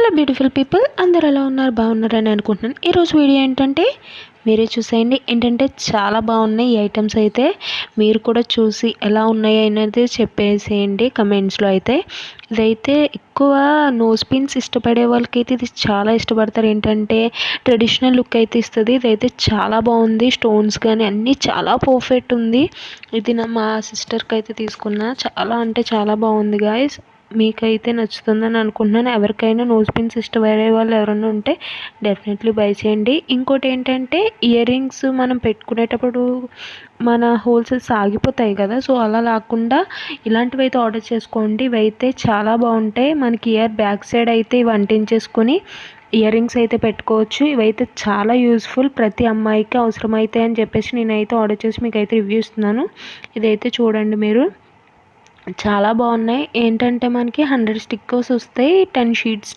Hello beautiful people, అందరు ఎలా ఉన్నారు? బాగున్నారని అనుకుంటున్నాను. ఈరోజు వీడియో ఏంటంటే మీరే చూసేయండి. ఏంటంటే చాలా బాగున్నాయి ఈ ఐటమ్స్ అయితే. మీరు కూడా చూసి ఎలా ఉన్నాయి అనేది చెప్పేసేయండి కమెంట్స్లో. అయితే ఇదైతే ఎక్కువ నోస్ పిన్స్ ఇష్టపడే వాళ్ళకైతే ఇది చాలా ఇష్టపడతారు. ఏంటంటే ట్రెడిషనల్ లుక్ అయితే ఇస్తుంది. ఇదైతే చాలా బాగుంది. స్టోన్స్ కానీ అన్నీ చాలా పర్ఫెక్ట్ ఉంది. ఇది మా సిస్టర్కి అయితే తీసుకున్నా. చాలా అంటే చాలా బాగుంది గాయస్. మీకైతే నచ్చుతుందని అనుకుంటున్నాను. ఎవరికైనా నోస్ పిన్స్ ఇష్టపడే వాళ్ళు ఎవరైనా ఉంటే డెఫినెట్లీ బై చేయండి. ఇంకోటి ఏంటంటే ఇయర్ రింగ్స్ మనం పెట్టుకునేటప్పుడు మన హోల్స్ సాగిపోతాయి కదా, సో అలా లేకుండా ఇలాంటివి అయితే ఆర్డర్ చేసుకోండి. ఇవైతే చాలా బాగుంటాయి. మనకి ఇయర్ బ్యాక్ సైడ్ అయితే ఇవి అంటించేసుకొని ఇయర్ రింగ్స్ అయితే పెట్టుకోవచ్చు. ఇవైతే చాలా యూస్ఫుల్, ప్రతి అమ్మాయికి అవసరమైతాయి అని చెప్పేసి నేనైతే ఆర్డర్ చేసి మీకు అయితే రివ్యూ ఇస్తున్నాను. ఇదైతే చూడండి మీరు, చాలా బాగున్నాయి. ఏంటంటే మనకి 100 స్టిక్కర్స్ వస్తాయి, 10 షీట్స్